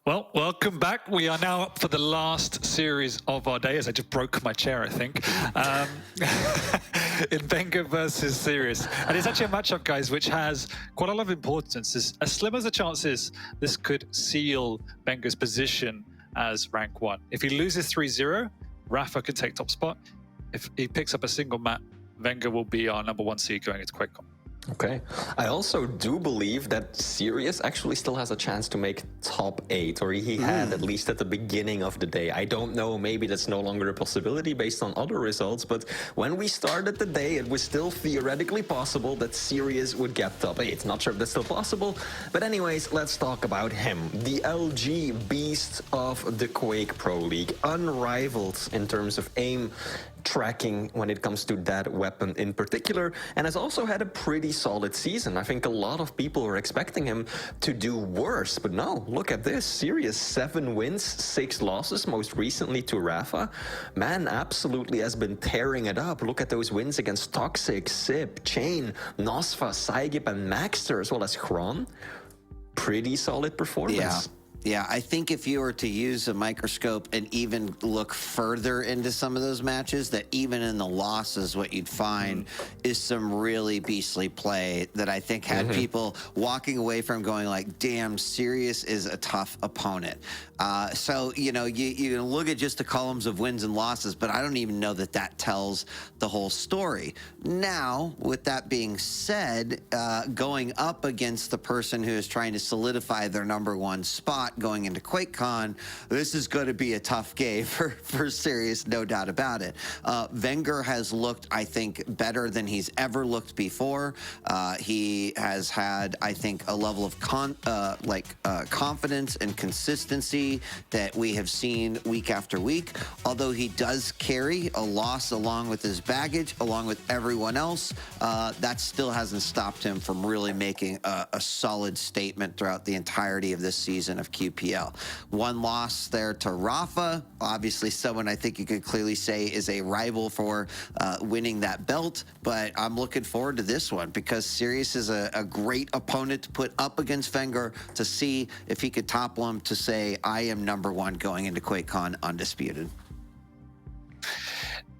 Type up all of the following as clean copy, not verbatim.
Well, welcome back. We are now up for the last series of our day, as I just broke my chair, I think, in Venger versus Sirius. And it's actually a matchup, guys, which has quite a lot of importance. As slim as the chance is, this could seal Venger's position as rank 1. If he loses 3-0, Rafa can take top spot. If he picks up a single map, Venger will be our #1 seed going into Quake. Okay. I also do believe that Sirius actually still has a chance to make top 8, or he had at least at the beginning of the day. I don't know, maybe that's no longer a possibility based on other results, but when we started the day, it was still theoretically possible that Sirius would get top 8. Not sure if that's still possible, but anyways, let's talk about him. The LG beast of the Quake Pro League, unrivaled in terms of aim tracking when it comes to that weapon in particular, and has also had a pretty solid season. I think a lot of people were expecting him to do worse, but no, look at this. Sirius 7 wins, 6 losses, most recently to Rafa. Man absolutely has been tearing it up. Look at those wins against Toxic, Sip, Chain, Nosfa, Saigib, and Maxter, as well as Chron. Pretty solid performance. Yeah, I think if you were to use a microscope and even look further into some of those matches, that even in the losses, what you'd find is some really beastly play that I think had people walking away from going like, damn, Sirius is a tough opponent. So, you know, you look at just the columns of wins and losses, but I don't even know that that tells the whole story. Now, with that being said, going up against the person who is trying to solidify their #1 spot going into QuakeCon, this is going to be a tough game for Sirius, no doubt about it. Venger has looked, I think, better than he's ever looked before. He has had, I think, a level of confidence and consistency that we have seen week after week. Although he does carry a loss along with his baggage, along with everyone else, that still hasn't stopped him from really making a solid statement throughout the entirety of this season of QPL. One loss there to Rafa, obviously someone I think you could clearly say is a rival for winning that belt, but I'm looking forward to this one because Sirius is a great opponent to put up against Venger to see if he could topple him to say, I am #1 going into QuakeCon undisputed.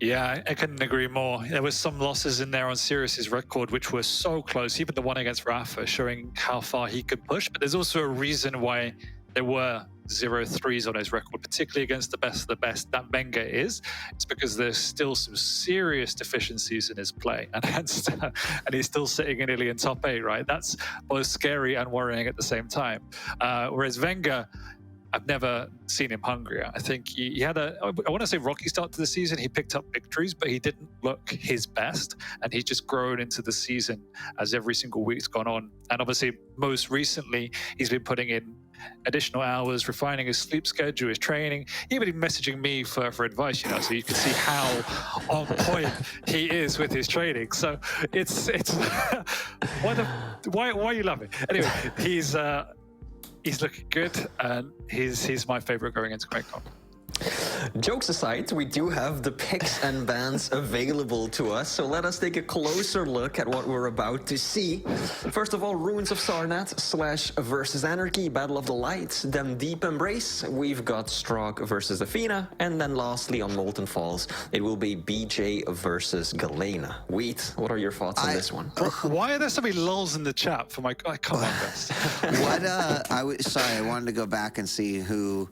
Yeah, I couldn't agree more. There was some losses in there on Sirius's record which were so close, even the one against Rafa, showing how far he could push. But there's also a reason why there were 0-3s on his record, particularly against the best of the best that Venger is. It's because there's still some serious deficiencies in his play, and he's still sitting in Italy in top 8, right? That's both scary and worrying at the same time. Whereas Venger, I've never seen him hungrier. I think he had I want to say rocky start to the season. He picked up victories, but he didn't look his best. And he's just grown into the season as every single week's gone on. And obviously, most recently, he's been putting in additional hours, refining his sleep schedule, his training, even messaging me for advice, you know, so you can see how on point he is with his training. So it's why are you laughing? Anyway, he's looking good, and he's my favorite going into QuakeCon. Jokes aside, we do have the picks and bans available to us, so let us take a closer look at what we're about to see. First of all, Ruins of Sarnath / versus Anarchy, Battle of the Lights, then Deep Embrace, we've got Strog versus Athena, and then lastly on Molten Falls, it will be BJ versus Galena. Wheat, what are your thoughts on this one? Why are there so many lulls in the chat for my... Oh, come on, guys. Sorry, I wanted to go back and see who...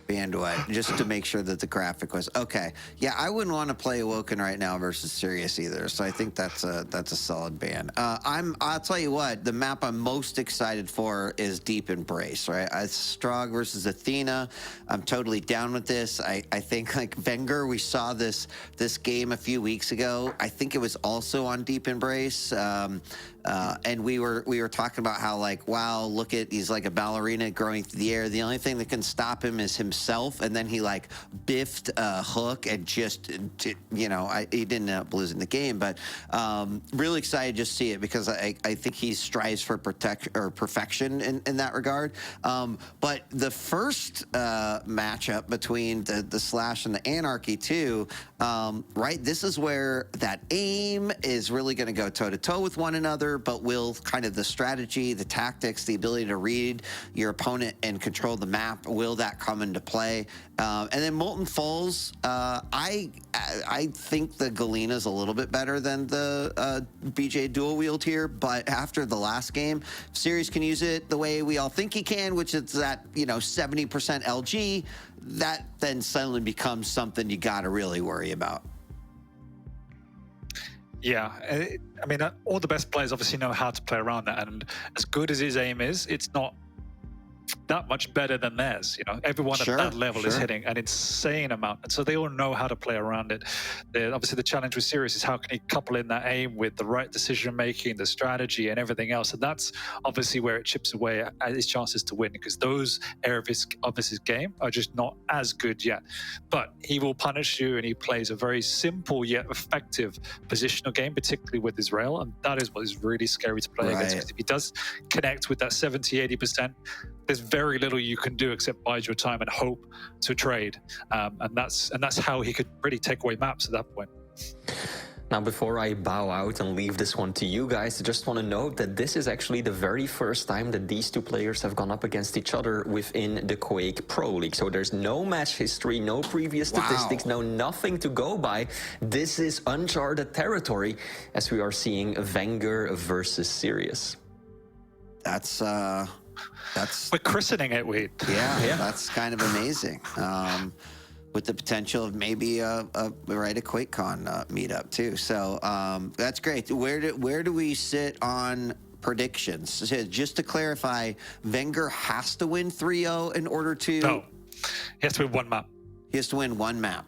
banned what, just to make sure that the graphic was okay. Yeah, I wouldn't want to play Awoken right now versus Sirius either, so I think that's a solid ban. I'll tell you what, the map I'm most excited for is Deep Embrace, right? Strog versus Athena. I'm totally down with this. I think like Venger, we saw this game a few weeks ago. I think it was also on Deep Embrace. And we were talking about how like, wow, look at, he's like a ballerina growing through the air. The only thing that can stop him is himself. himself, and then he like biffed a hook and just, you know, he didn't end up losing the game. But really excited to just see it because I think he strives for perfection in that regard. But the first matchup between the Slash and the Anarchy too, right? This is where that aim is really going to go toe-to-toe with one another, but will kind of the strategy, the tactics, the ability to read your opponent and control the map, will that come into play? And then Molten Falls, I think the Galena's a little bit better than the BJ dual wield here, but after the last game, if Series can use it the way we all think he can, which is that, you know, 70% LG, that then suddenly becomes something you got to really worry about. Yeah, I mean, all the best players obviously know how to play around that, and as good as his aim is, it's not that much better than theirs. You know, everyone at that level is hitting an insane amount, and so they all know how to play around it. Obviously, the challenge with Sirius is how can he couple in that aim with the right decision making, the strategy, and everything else. And that's obviously where it chips away at his chances to win, because those areas of his game are just not as good yet. But he will punish you, and he plays a very simple yet effective positional game, particularly with his rail, and that is what is really scary to play against. Because if he does connect with that 70-80%, there's very little you can do except bide your time and hope to trade, and that's how he could really take away maps at that point. Now, before I bow out and leave this one to you guys, I just want to note that this is actually the very first time that these two players have gone up against each other within the Quake Pro League. So there's no match history, no previous statistics, no nothing to go by. This is uncharted territory as we are seeing Venger versus Sirius. We're christening it, yeah, that's kind of amazing. With the potential of maybe a QuakeCon meetup too. So that's great. Where do we sit on predictions? So just to clarify, Venger has to win 3-0 in order to. No, he has to win one map. He has to win one map.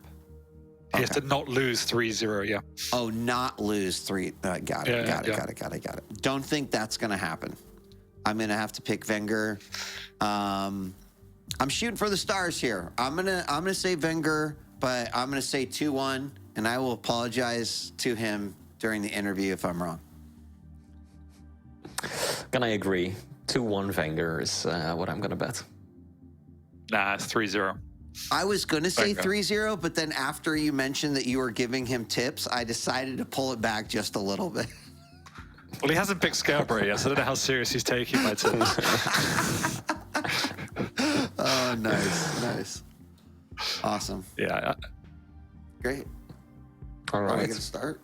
He has to not lose 3-0. Yeah. Oh, not lose 3. Got it. Don't think that's going to happen. I'm going to have to pick Venger. I'm shooting for the stars here. I'm gonna say Venger, but I'm going to say 2-1, and I will apologize to him during the interview if I'm wrong. Can I agree? 2-1 Venger is what I'm going to bet. Nah, it's 3-0. I was going to say 3-0, but then after you mentioned that you were giving him tips, I decided to pull it back just a little bit. Well, he hasn't picked Scarborough yet, so I don't know how serious he's taking my tips. Oh, nice. Awesome. Yeah. Great. All right. Are we going to start?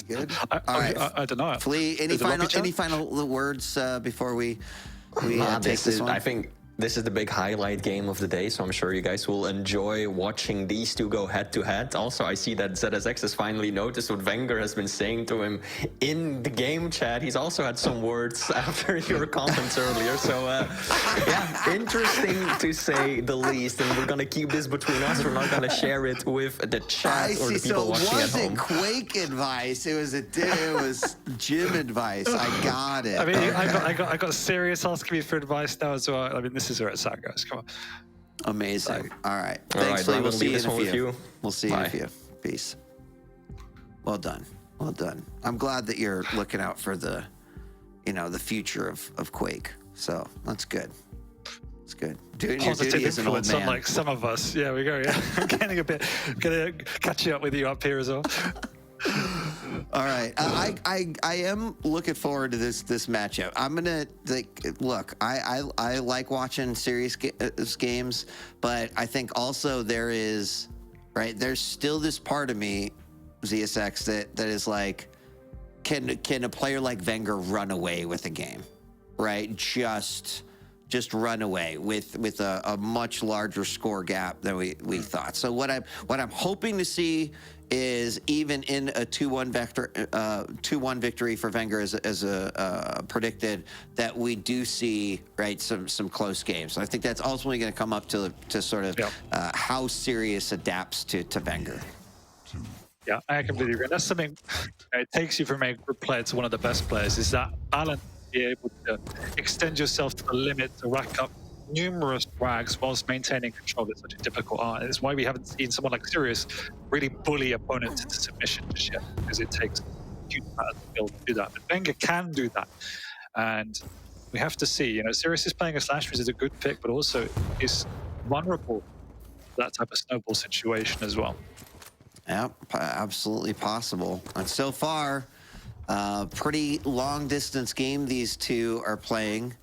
Good. All right. I don't know. Flea, any final words before we take this one? I think this is the big highlight game of the day, so I'm sure you guys will enjoy watching these two go head-to-head. Also, I see that ZSX has finally noticed what Venger has been saying to him in the game chat. He's also had some words after your comments earlier, so yeah, interesting to say the least. And we're going to keep this between us. We're not going to share it with the chat or the people watching at home. It wasn't Quake advice. It was gym advice. I got it. I mean, I got serious asking me for advice now as well. I mean, this is where it's at, guys. Come on. Amazing. All right. Thanks, Flea. We'll see you in a few. We'll see you in a few. Peace. Well done. I'm glad that you're looking out for the future of Quake. So that's good. It's good. Doing your duty as an old man. Unlike some of us. Yeah, we go. Yeah, I'm getting gonna catch up with you up here as well. All right, I am looking forward to this matchup. I'm gonna look. I like watching serious games, but I think also there's still this part of me, ZSX, that is like, can a player like Venger run away with a game, right? Just run away with a much larger score gap than we thought. So what I'm hoping to see is, even in a 2-1 victory for Venger as predicted, that we do see some close games. So I think that's ultimately going to come up to sort of how Sirius adapts to Venger. Yeah, I completely agree. That's something it takes you from a good player to one of the best players, is that balance, be able to extend yourself to the limit to rack up numerous frags whilst maintaining control is such a difficult art. And it's why we haven't seen someone like Sirius really bully opponents into submission just yet, because it takes a huge amount of skill to do that. But Venger can do that. And we have to see, Sirius is playing a Slash, which is a good pick, but also is vulnerable to that type of snowball situation as well. Yeah, absolutely possible. And so far, pretty long distance game these two are playing.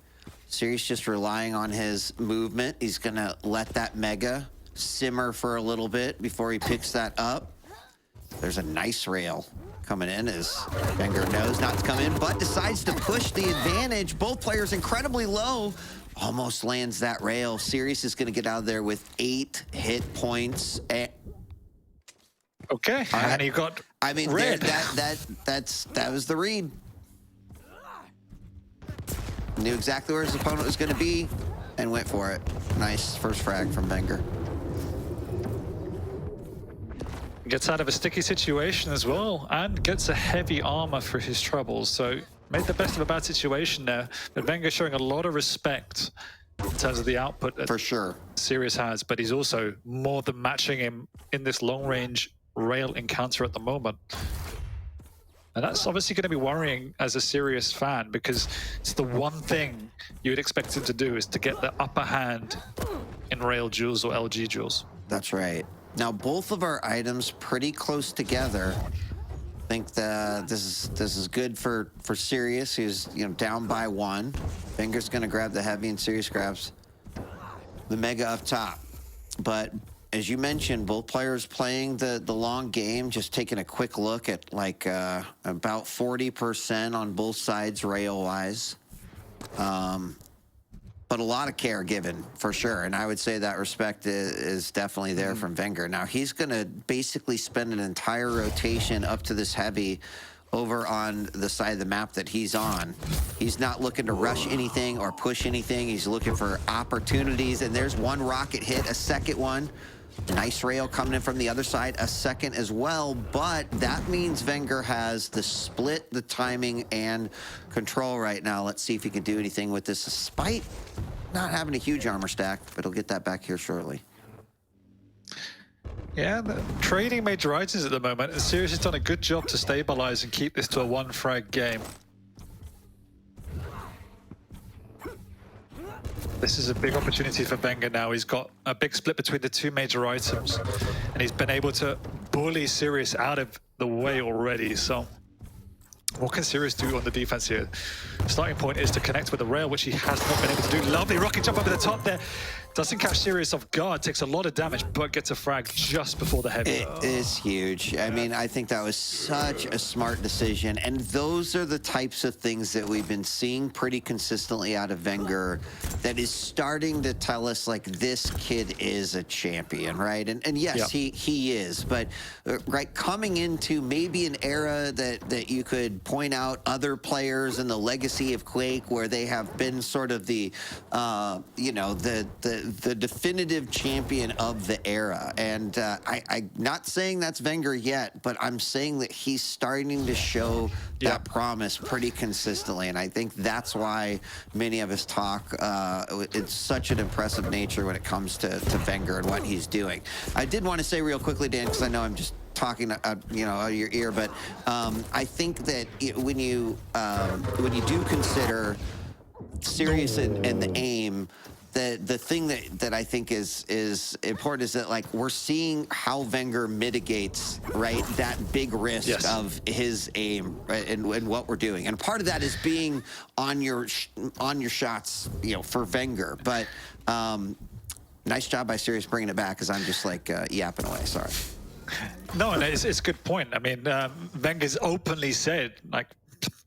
Sirius just relying on his movement. He's gonna let that Mega simmer for a little bit before he picks that up. There's a nice rail coming in as Venger knows not to come in, but decides to push the advantage. Both players incredibly low. Almost lands that rail. Sirius is gonna get out of there with 8 hit points. Okay, and he got red. That was the read. Knew exactly where his opponent was going to be and went for it. Nice first frag from Venger. Gets out of a sticky situation as well and gets a heavy armor for his troubles. So made the best of a bad situation there. But Venger showing a lot of respect in terms of the output that for sure Sirius has, but he's also more than matching him in this long-range rail encounter at the moment. And that's obviously going to be worrying as a Sirius fan, because it's the one thing you would expect him to do is to get the upper hand in rail duels or LG duels. That's right. Now both of our items pretty close together. I think that this is good for Sirius, who's down by 1. Venger's going to grab the heavy, and Sirius grabs the Mega up top. But as you mentioned, both players playing the long game, just taking a quick look at about 40% on both sides rail-wise. But a lot of care given, for sure. And I would say that respect is definitely there from Venger. Now, he's going to basically spend an entire rotation up to this heavy over on the side of the map that he's on. He's not looking to rush anything or push anything. He's looking for opportunities. And there's one rocket hit, a second one. Nice rail coming in from the other side, a second as well, but that means Venger has the split, the timing, and control right now. Let's see if he can do anything with this, despite not having a huge armor stack, but he'll get that back here shortly. Yeah, trading major items at the moment, and Sirius has done a good job to stabilize and keep this to a 1-frag game. This is a big opportunity for Venger now. He's got a big split between the 2 major items, and he's been able to bully Sirius out of the way already. So what can Sirius do on the defense here? Starting point is to connect with the rail, which he has not been able to do. Lovely rocket jump over the top there. Doesn't catch Sirius off guard, takes a lot of damage, but gets a frag just before the heavy. It is huge. I mean, I think that was such a smart decision. And those are the types of things that we've been seeing pretty consistently out of Venger that is starting to tell us, like, this kid is a champion, right? And yes, he is. But, right, coming into maybe an era that you could point out other players in the legacy of Quake where they have been sort of the, the definitive champion of the era. And I'm not saying that's Venger yet, but I'm saying that he's starting to show that promise pretty consistently. And I think that's why many of us talk. It's such an impressive nature when it comes to Venger and what he's doing. I did want to say real quickly, Dan, because I know I'm just talking, out of your ear, but I think that when you do consider Sirius and the aim, the thing that I think is important is that, like, we're seeing how Venger mitigates, right, that big risk of his aim, right, and what we're doing. And part of that is being on your shots, for Venger. But nice job by Sirius bringing it back, because I'm just like yapping away. Sorry. No, it's a good point. I mean, Venger's openly said, like,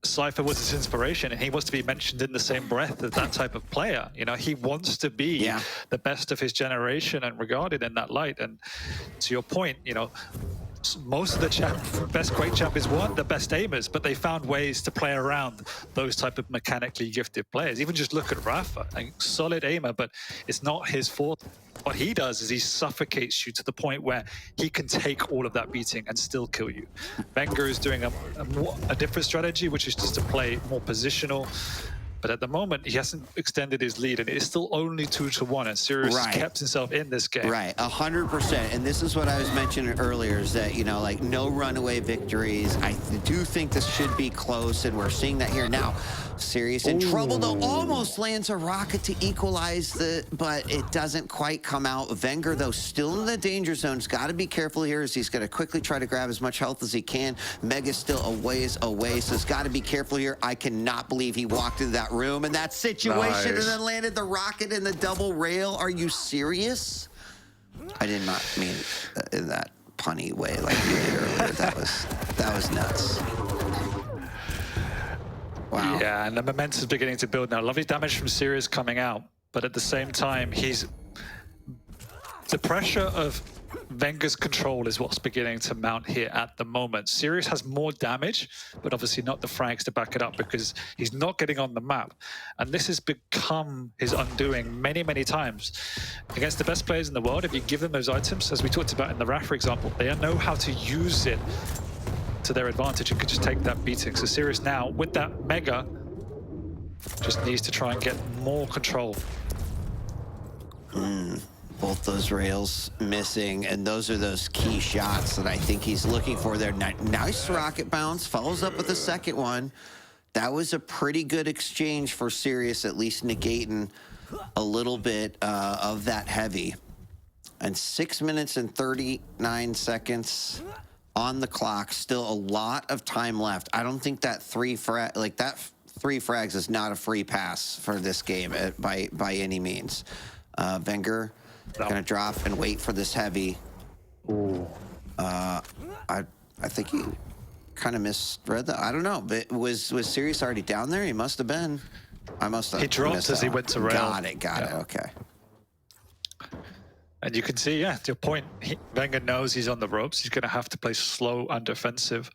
Cypher was his inspiration, and he wants to be mentioned in the same breath as that type of player. He wants to be the best of his generation and regarded in that light. And to your point, most of the best Quake champions weren't the best aimers, but they found ways to play around those type of mechanically gifted players. Even just look at Rafa, a solid aimer, but it's not his fault. What he does is he suffocates you to the point where he can take all of that beating and still kill you. Venger is doing a different strategy, which is just to play more positional, But at the moment, he hasn't extended his lead, and it's still only 2-1, and Sirius has kept himself in this game. Right, 100%. And this is what I was mentioning earlier, is that, you know, like, no runaway victories. I do think this should be close, and we're seeing that here now. Sirius in trouble, though, almost lands a rocket to equalize but it doesn't quite come out. Venger, though, still in the danger zone. He's got to be careful here, as he's going to quickly try to grab as much health as he can. Mega's still a ways away, so he's got to be careful here. I cannot believe he walked into that room in that situation and then landed the rocket in the double rail. Are you serious? I did not mean in that punny way like you did earlier. That was nuts. Wow. Yeah, and the momentum's beginning to build now. Lovely damage from Sirius coming out, but at the same time, the pressure of Venger's control is what's beginning to mount here at the moment. Sirius has more damage, but obviously not the frags to back it up, because he's not getting on the map. And this has become his undoing many, many times. Against the best players in the world, if you give them those items, as we talked about in the RAF, for example, they know how to use it to their advantage and could just take that beating. So Sirius now, with that Mega, just needs to try and get more control. Both those rails missing, and those are those key shots that I think he's looking for there. Nice rocket bounce, follows up with the second one. That was a pretty good exchange for Sirius, at least negating a little bit of that heavy. And 6 minutes and 39 seconds on the clock. Still a lot of time left. I don't think that three frags is not a free pass for this game by any means. Venger gonna drop and wait for this heavy. I think he kind of misread that. I don't know, but was Sirius already down there? He must have been. I must have. He dropped as he went to rail. Got it. Okay. And you can see, yeah, to your point, Venger knows he's on the ropes. He's going to have to play slow and defensive.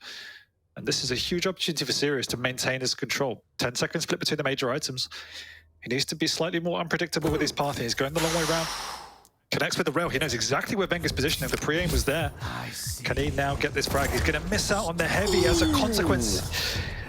And this is a huge opportunity for Sirius to maintain his control. 10-second split between the major items. He needs to be slightly more unpredictable with his pathing. He's going the long way around. Connects with the rail. He knows exactly where Venger's positioning. The pre-aim was there. Can he now get this frag? He's going to miss out on the heavy as a consequence.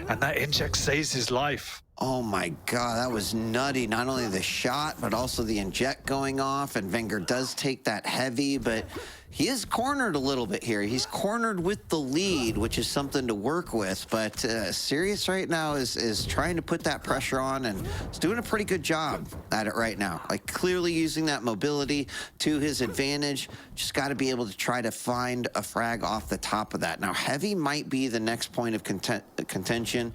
And that inject saves his life. Oh my God, that was nutty. Not only the shot, but also the inject going off. And Venger does take that heavy, but he is cornered a little bit here. He's cornered with the lead, which is something to work with. But Sirius right now is trying to put that pressure on, and is doing a pretty good job at it right now. Like, clearly using that mobility to his advantage. Just got to be able to try to find a frag off the top of that. Now, heavy might be the next point of contention.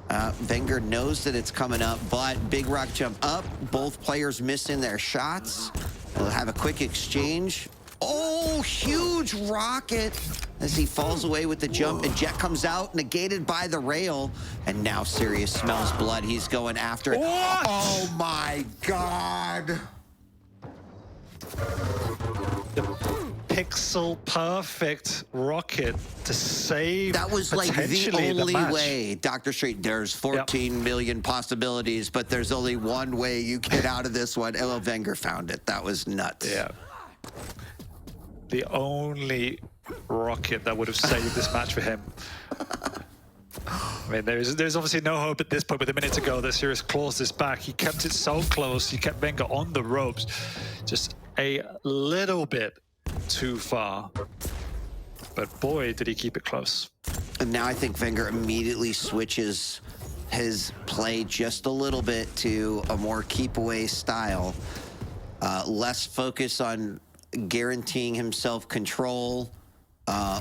Venger knows that it's coming up, but big rock jump up. Both players missing their shots. We'll have a quick exchange. Oh, huge rocket as he falls away with the jump, and Jet comes out, negated by the rail. And now Sirius smells blood. He's going after it. What? Oh my God. Pixel perfect rocket to save. That was like the only match. way, Dr. Street. There's 14 million possibilities, but there's only one way you get out of this one. Well, Venger found it. That was nuts. Yeah. The only rocket that would have saved this match for him. I mean, there's obviously no hope at this point. With a minute to go, that Sirius claws this back. He kept it so close. He kept Venger on the ropes, just a little bit too far. But boy, did he keep it close. And now I think Venger immediately switches his play just a little bit to a more keep away style. Less focus on guaranteeing himself control,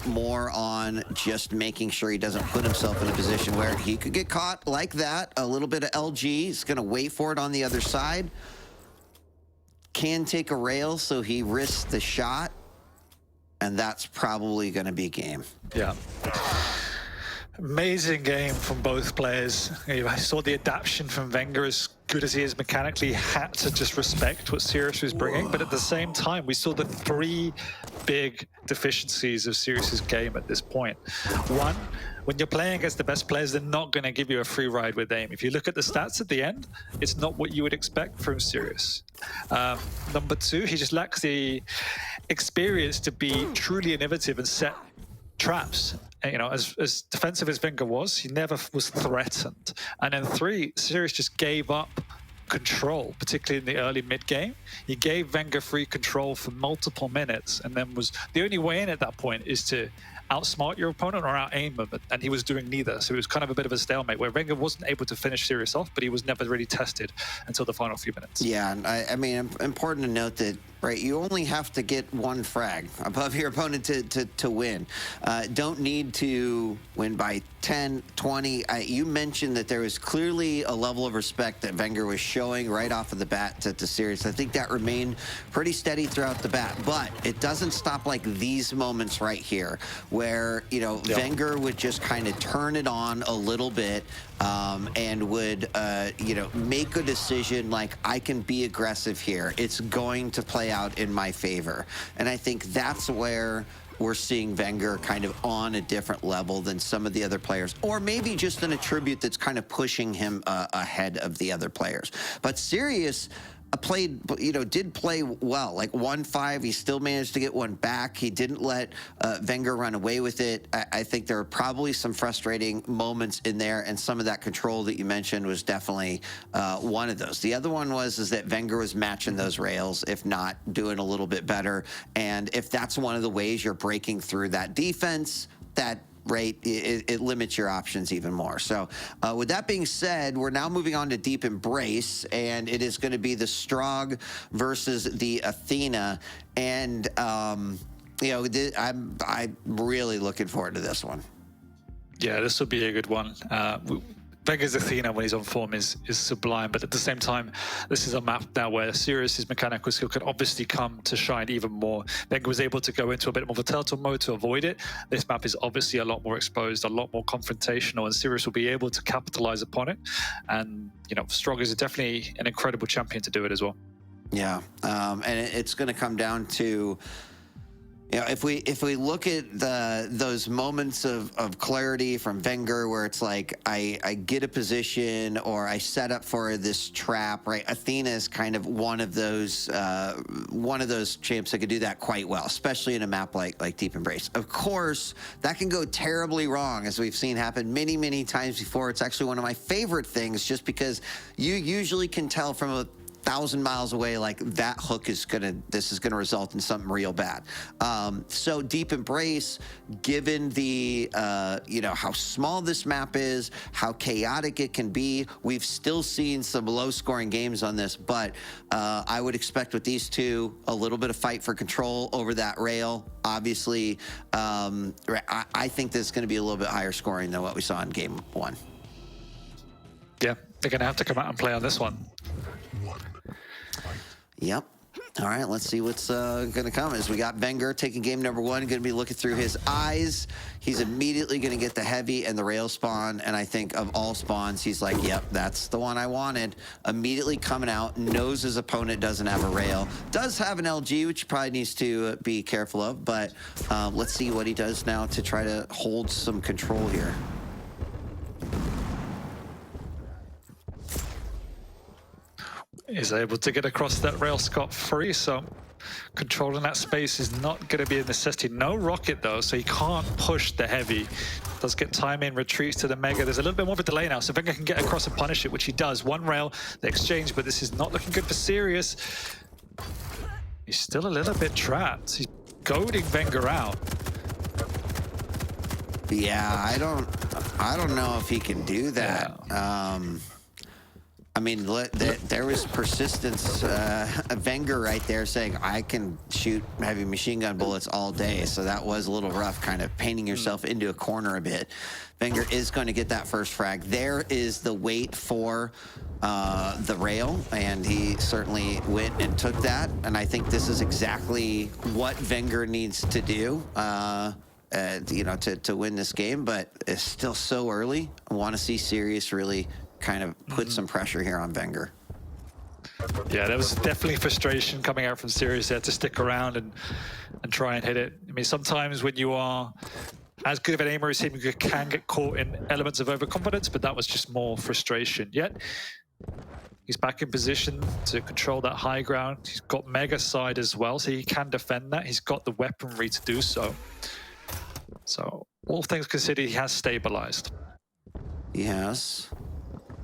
more on just making sure he doesn't put himself in a position where he could get caught like that. A little bit of LG. He's going to wait for it on the other side. Can take a rail, so he risks the shot. And that's probably going to be game. Yeah. Amazing game from both players. I saw the adaptation from Venger, as good as he is mechanically, had to just respect what Sirius was bringing. But at the same time, we saw the three big deficiencies of Sirius's game at this point. One, when you're playing against the best players, they're not going to give you a free ride with aim. If you look at the stats at the end, it's not what you would expect from Sirius. Number two, he just lacks the experience to be truly innovative and set traps. you know, as defensive as Venger was, he never was threatened. And in 3, Sirius just gave up control, particularly in the early mid game. He gave Venger free control for multiple minutes, and then was the only way in at that point is to outsmart your opponent or out-aim him, and he was doing neither. So it was kind of a bit of a stalemate where Venger wasn't able to finish Sirius off, but he was never really tested until the final few minutes. Yeah, and I mean, important to note that, right, you only have to get 1 frag above your opponent to win. Don't need to win by 10, 20. You mentioned that there was clearly a level of respect that Venger was showing right off of the bat to Sirius. I think that remained pretty steady throughout the bat, but it doesn't stop like these moments right here where, you know, Venger would just kind of turn it on a little bit and would, you know, make a decision like, I can be aggressive here. It's going to play out in my favor. And I think that's where we're seeing Venger kind of on a different level than some of the other players, or maybe just an attribute that's kind of pushing him ahead of the other players. But Sirius played, you know, did play well, like 1-5. He still managed to get 1 back. He didn't let Venger run away with it. I think there are probably some frustrating moments in there, and some of that control that you mentioned was definitely one of those. The other one is that Venger was matching those rails, if not doing a little bit better. And if that's one of the ways you're breaking through that defense, that right, it limits your options even more. So with that being said, we're now moving on to Deep Embrace, and it is going to be the Strog versus the Athena. And, you know, I'm really looking forward to this one. Yeah, this will be a good one. Venger's Athena, when he's on form, is sublime, but at the same time, this is a map now where Sirius's mechanical skill can obviously come to shine even more. Venger was able to go into a bit more of a turtle mode to avoid it. This map is obviously a lot more exposed, a lot more confrontational, and Sirius will be able to capitalize upon it. And, you know, Strog is definitely an incredible champion to do it as well. Yeah, and it's going to come down to, you know, if we look at those moments of clarity from Venger where it's like I get a position or I set up for this trap, right? Athena is kind of one of those champs that could do that quite well, especially in a map like Deep Embrace. Of course, that can go terribly wrong, as we've seen happen many times before. It's actually one of my favorite things, just because you usually can tell from 1,000 miles away, like that hook is this is gonna result in something real bad. So Deep Embrace, given the you know, how small this map is, how chaotic it can be, we've still seen some low-scoring games on this, but I would expect with these two a little bit of fight for control over that rail. Obviously, I think this is going to be a little bit higher scoring than what we saw in game 1. Yeah, they're going to have to come out and play on this one. Yep. All right, let's see what's going to come. As we got Venger taking game number 1, going to be looking through his eyes. He's immediately going to get the heavy and the rail spawn, and I think of all spawns, he's like, yep, that's the one I wanted. Immediately coming out, knows his opponent doesn't have a rail. Does have an LG, which he probably needs to be careful of, but let's see what he does now to try to hold some control here. Is able to get across that rail scot-free, so controlling that space is not going to be a necessity. No rocket though, so he can't push the heavy. Does get time in, retreats to the mega. There's a little bit more of a delay now, so Venger can get across and punish it, which he does. 1 rail, the exchange, but this is not looking good for Sirius. He's still a little bit trapped. He's goading Venger out. Yeah, I don't know if he can do that. Yeah. I mean, there was persistence. Venger right there saying, I can shoot heavy machine gun bullets all day. So that was a little rough, kind of painting yourself into a corner a bit. Venger is going to get that first frag. There is the wait for the rail, and he certainly went and took that. And I think this is exactly what Venger needs to do. You know, to win this game, but it's still so early. I want to see Sirius really kind of put some pressure here on Venger. Yeah, there was definitely frustration coming out from Sirius there to stick around and try and hit it. I mean, sometimes when you are as good of an aimer as him, you can get caught in elements of overconfidence, but that was just more frustration. Yet, he's back in position to control that high ground. He's got mega side as well, so he can defend that. He's got the weaponry to do so. So all things considered, he has stabilized. Yes.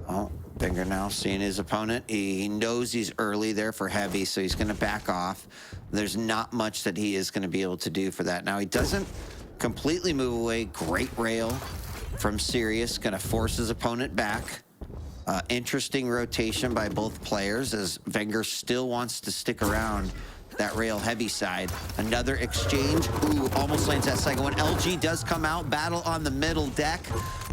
Oh, Venger now seeing his opponent. He knows he's early there for heavy, so he's going to back off. There's not much that he is going to be able to do for that. Now, he doesn't completely move away. Great rail from Sirius. Going to force his opponent back. Interesting rotation by both players as Venger still wants to stick around that rail heavy side. Another exchange. Ooh, almost lands that second one. LG does come out. Battle on the middle deck.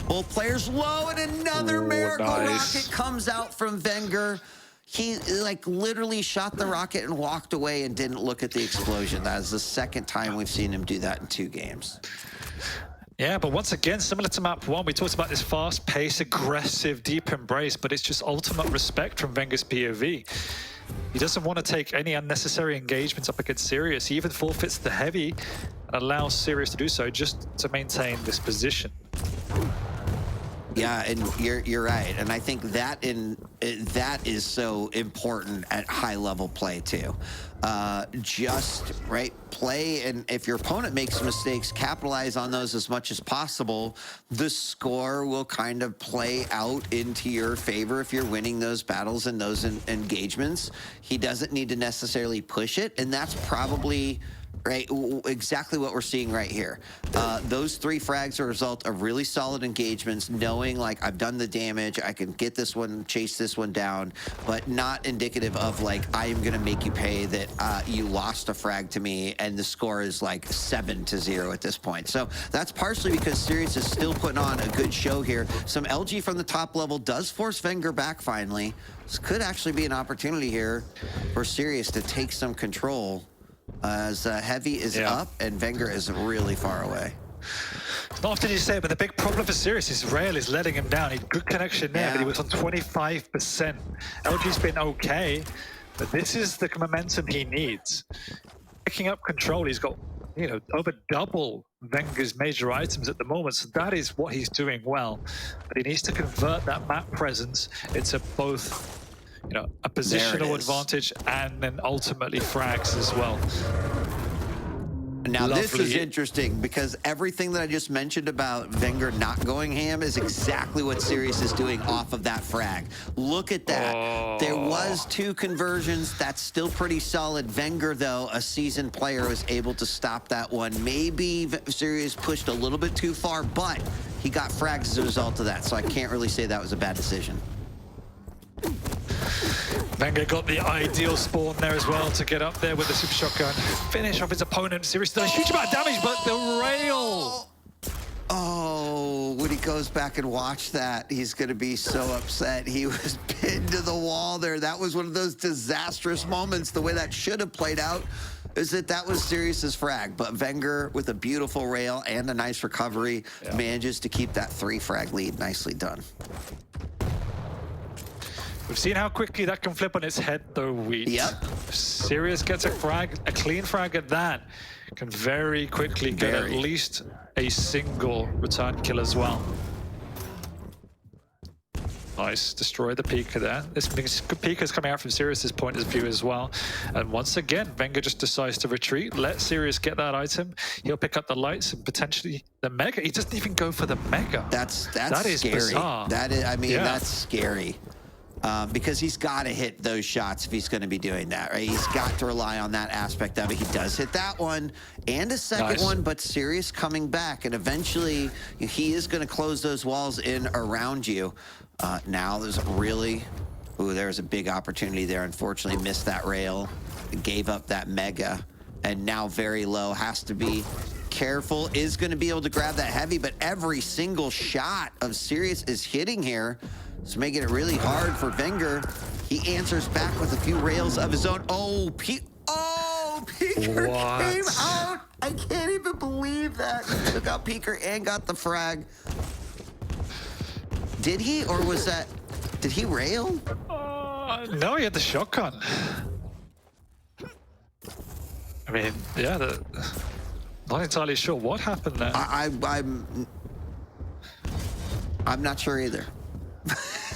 Both players low, and another miracle rocket comes out from Venger. He like literally shot the rocket and walked away and didn't look at the explosion. That is the second time we've seen him do that in 2 games. Yeah, but once again, similar to map 1, we talked about this fast-paced, aggressive, deep embrace, but it's just ultimate respect from Venger's POV. He doesn't want to take any unnecessary engagements up against Sirius. He even forfeits the heavy and allows Sirius to do so just to maintain this position. Yeah, and you're right, and I think that is so important at high level play too. Just right play, and if your opponent makes mistakes, capitalize on those as much as possible. The score will kind of play out into your favor if you're winning those battles and those engagements. He doesn't need to necessarily push it, and that's probably right, exactly what we're seeing right here. Those 3 frags are a result of really solid engagements, knowing like I've done the damage, I can get this one, chase this one down, but not indicative of like I am gonna make you pay that you lost a frag to me and the score is like 7-0 at this point. So that's partially because Sirius is still putting on a good show here. Some LG from the top level does force Venger back finally. This could actually be an opportunity here for Sirius to take some control. As heavy is up and Venger is really far away. It's not often you say it, but the big problem for Sirius is rail is letting him down. He had good connection there, but he was on 25%. LG's been okay, but this is the momentum he needs. Picking up control, he's got, you know, over double Venger's major items at the moment, so that is what he's doing well. But he needs to convert that map presence into both, you know, a positional advantage and then ultimately frags as well. Now this is interesting because everything that I just mentioned about Venger not going ham is exactly what Sirius is doing off of that frag. Look at that. There was 2 conversions. That's still pretty solid. Venger, though, a seasoned player, was able to stop that one. Maybe Sirius pushed a little bit too far, but he got frags as a result of that, so I can't really say that was a bad decision. Venger got the ideal spawn there as well to get up there with the super shotgun. Finish off his opponent. Sirius did a huge amount of damage, but the rail. Oh, when he goes back and watch that, he's going to be so upset. He was pinned to the wall there. That was one of those disastrous moments. The way that should have played out is that was Sirius's frag, but Venger with a beautiful rail and a nice recovery manages to keep that 3 frag lead. Nicely done. We've seen how quickly that can flip on its head, though, Wheat. If Sirius gets a frag, a clean frag at that, can very quickly get at least a single return kill as well. Nice, destroy the Pika there. This means good Pika's coming out from Sirius's point of view as well. And once again, Venger just decides to retreat, let Sirius get that item. He'll pick up the lights and potentially the Mega. He doesn't even go for the Mega. That is scary. Bizarre. That is, I mean, that's scary. Because he's got to hit those shots if he's going to be doing that, right? He's got to rely on that aspect of it. He does hit that one and a second one, but Sirius coming back, and eventually he is going to close those walls in around you. Now there's really, there's a big opportunity there. Unfortunately, missed that rail, gave up that Mega, and now very low, has to be careful, is going to be able to grab that heavy, but every single shot of Sirius is hitting here. It's making it really hard for Venger. He answers back with a few rails of his own. Peeker came out. I can't even believe that. He took out Peeker and got the frag. Did he, or was that, did he rail? No, he had the shotgun. I mean, yeah, not entirely sure what happened there. I'm not sure either.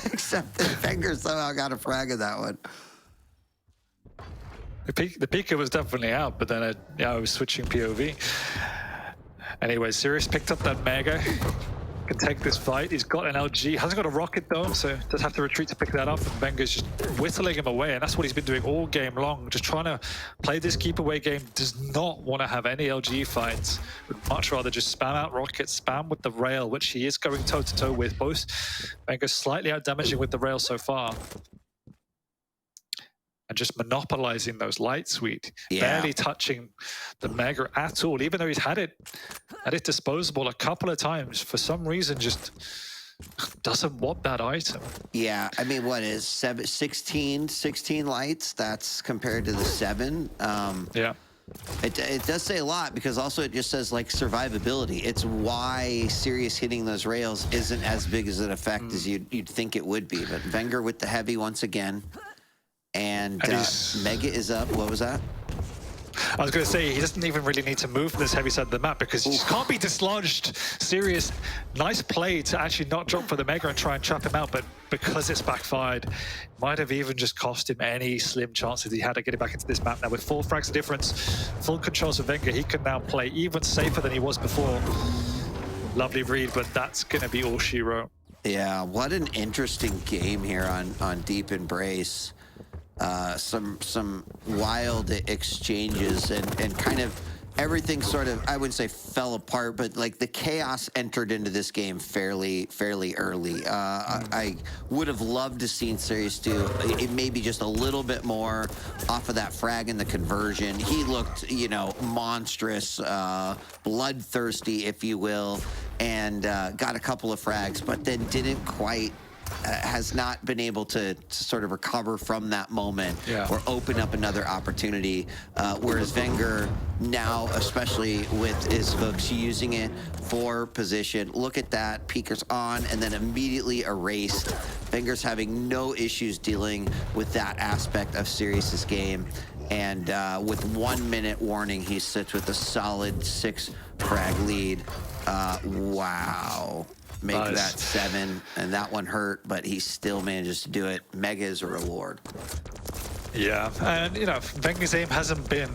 Except that Venger somehow got a frag of that one. The Pika was definitely out, but then I was switching POV. Anyway, Sirius picked up that Mega. Can take this fight. He's got an LG. Hasn't got a rocket though, so does have to retreat to pick that up. And Venger's just whittling him away, and that's what he's been doing all game long. Just trying to play this keep away game. Does not want to have any LG fights. Would much rather just spam out rockets, spam with the rail, which he is going toe to toe with. Both Venger's slightly out damaging with the rail so far. And just monopolizing those light suite, barely touching the Mega at all, even though he's had it at it disposable a couple of times. For some reason, just doesn't want that item. Yeah, I mean, what is 16 lights? That's compared to the 7. Yeah. It does say a lot, because also it just says like survivability. It's why Sirius hitting those rails isn't as big as an effect as you'd think it would be. But Venger with the heavy once again. And Mega is up. What was that? I was going to say, he doesn't even really need to move from this heavy side of the map, because he just can't be dislodged. Sirius, nice play to actually not jump for the Mega and try and trap him out, but because it's backfired, might have even just cost him any slim chances he had of getting back into this map now. With 4 frags of difference, full controls of Venger, he can now play even safer than he was before. Lovely read, but that's going to be all she wrote. Yeah, what an interesting game here on Deep Embrace. Some wild exchanges, and kind of everything sort of, I wouldn't say fell apart, but like the chaos entered into this game fairly early. I would have loved to seen Sirius do it maybe just a little bit more off of that frag and the conversion. He looked, you know, monstrous, bloodthirsty, if you will, and got a couple of frags, but then didn't quite has not been able to sort of recover from that moment or open up another opportunity. Whereas Venger now, especially with his hooks, using it for position. Look at that, peekers on and then immediately erased. Venger's having no issues dealing with that aspect of Sirius's game. And with 1 minute warning, he sits with a solid 6 frag lead. Wow. Make that 7, and that one hurt, but he still manages to do it. Mega is a reward. Yeah, and you know, Venger's aim hasn't been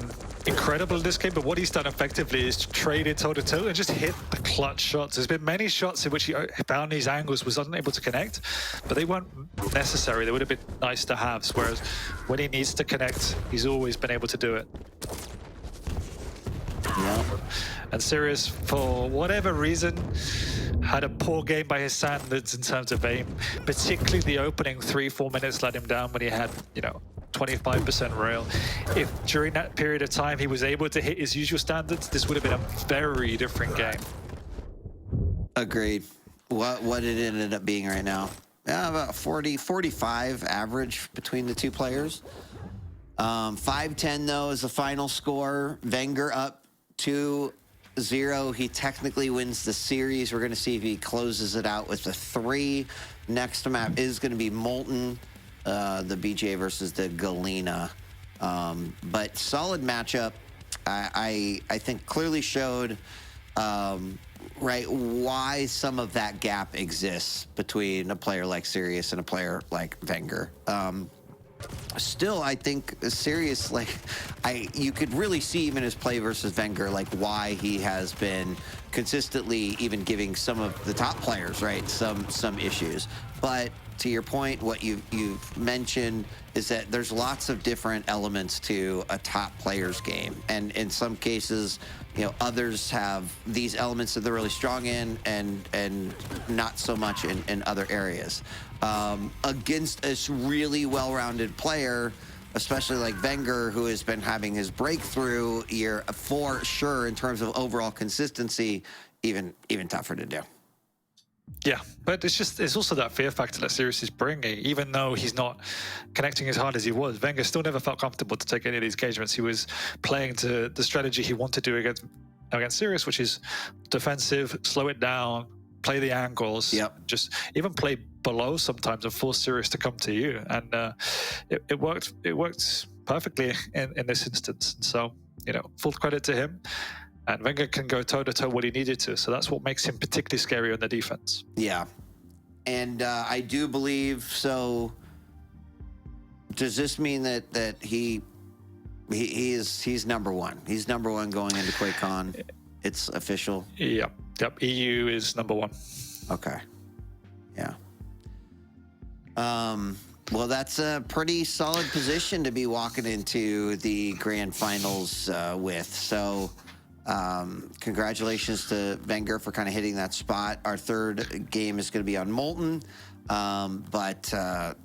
incredible in this game, but what he's done effectively is trade it toe-to-toe and just hit the clutch shots. There's been many shots in which he found these angles, was unable to connect, but they weren't necessary. They would have been nice to have, whereas when he needs to connect, he's always been able to do it. Yeah. And Sirius, for whatever reason, had a poor game by his standards in terms of aim. Particularly the opening 3-4 minutes let him down when he had, you know, 25% rail. If during that period of time he was able to hit his usual standards, this would have been a very different game. Agreed. What it ended up being right now? About 40-45 average between the two players. 5-10 though is the final score. Venger up 2-0. He technically wins the series. We're going to see if he closes it out with a 3. Next map is going to be Molten, the BJ versus the Galena. But solid matchup. I think clearly showed right why some of that gap exists between a player like Sirius and a player like Venger. Still, I think Sirius, like, you could really see even his play versus Venger, like why he has been consistently even giving some of the top players, right, some issues. But to your point, what you've mentioned is that there's lots of different elements to a top player's game, and in some cases, you know, others have these elements that they're really strong in, and not so much in other areas. Against a really well-rounded player, especially like Venger, who has been having his breakthrough year for sure in terms of overall consistency, even tougher to do. Yeah, but it's also that fear factor that Sirius is bringing. Even though he's not connecting as hard as he was, Venger still never felt comfortable to take any of these engagements. He was playing to the strategy he wanted to do against Sirius, which is defensive, slow it down, play the angles, just even play below sometimes and force Sirius to come to you. And it worked perfectly in this instance. And so, you know, full credit to him. And Venger can go toe-to-toe what he needed to. So that's what makes him particularly scary on the defense. Yeah. And I do believe, so does this mean that he's number one? He's number one going into QuakeCon? It's official? Yep. EU is number 1. Okay. Yeah. Well, that's a pretty solid position to be walking into the grand finals with. So, congratulations to Venger for kind of hitting that spot. Our third game is going to be on Molten, but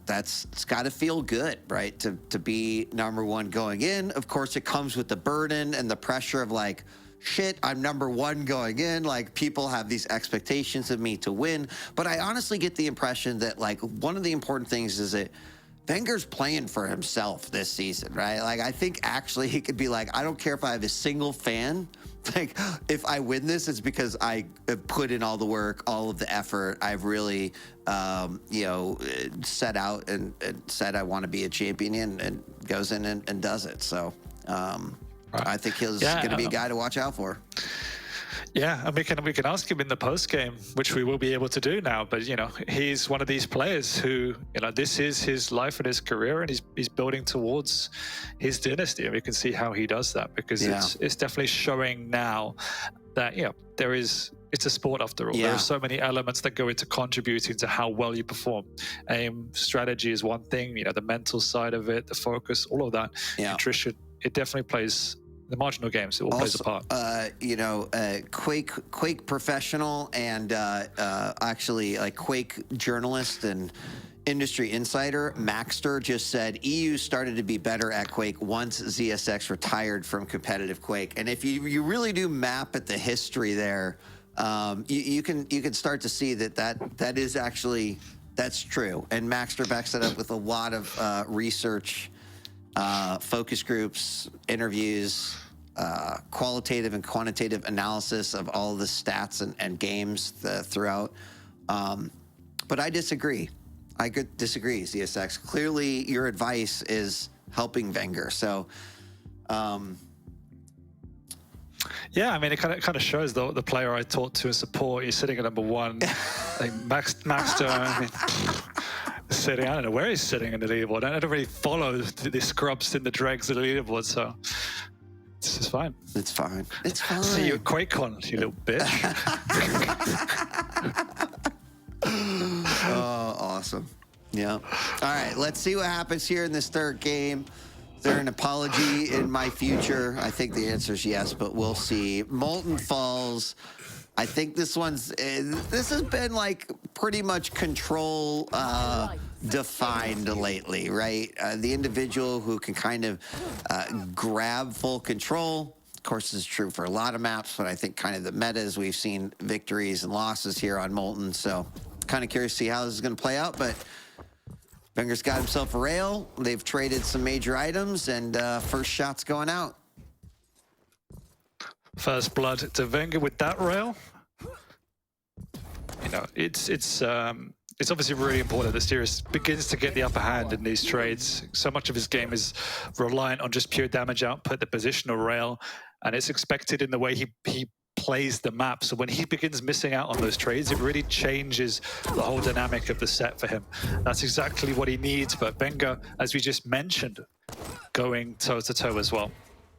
it's got to feel good, right? To be number 1 going in. Of course, it comes with the burden and the pressure of like, shit, I'm number 1 going in. Like, people have these expectations of me to win. But I honestly get the impression that, like, one of the important things is that Venger's playing for himself this season, right? Like, I think actually he could be like, I don't care if I have a single fan. Like, if I win this, it's because I have put in all the work, all of the effort. I've really, set out and said I want to be a champion and goes in and does it. So, I think he's going to be a guy to watch out for. Yeah, and we can ask him in the post game, which we will be able to do now. But he's one of these players who, this is his life and his career, and he's building towards his dynasty. And we can see how he does that, because it's definitely showing now that it's a sport after all. There are so many elements that go into contributing to how well you perform. Aim, strategy is one thing. The mental side of it, the focus, all of that, nutrition. It definitely plays. The marginal games, it all plays a part. Quake professional and actually like Quake journalist and industry insider Maxter just said EU started to be better at Quake once ZSX retired from competitive Quake. And if you really do map at the history there, you can start to see that is actually that's true. And Maxter backs it up with a lot of research. Focus groups, interviews, qualitative and quantitative analysis of all the stats and games throughout. But I disagree. I could disagree, ZSX. Clearly, your advice is helping Venger. So, yeah, I mean, it kind of shows the player I taught to support. He's sitting at number 1. Like Maxter. I mean, sitting, I don't know where he's sitting in the leaderboard. I don't really follow the scrubs in the dregs of the leaderboard, so it's fine. It's fine. It's fine. See you at QuakeCon, you little bitch. Oh, awesome. Yeah. All right, let's see what happens here in this third game. Is there an apology in my future? I think the answer is yes, but we'll see. Molten Falls. I think this has been like pretty much control defined lately, right? The individual who can kind of grab full control. Of course, this is true for a lot of maps, but I think kind of the meta is we've seen victories and losses here on Molten. So kind of curious to see how this is going to play out, but Venger's got himself a rail. They've traded some major items, and first shot's going out. First blood to Venger with that rail. It's obviously really important that Sirius begins to get the upper hand in these trades. So much of his game is reliant on just pure damage output, the positional rail, and it's expected in the way he plays the map. So when he begins missing out on those trades, it really changes the whole dynamic of the set for him. That's exactly what he needs. But Venger, as we just mentioned, going toe-to-toe as well.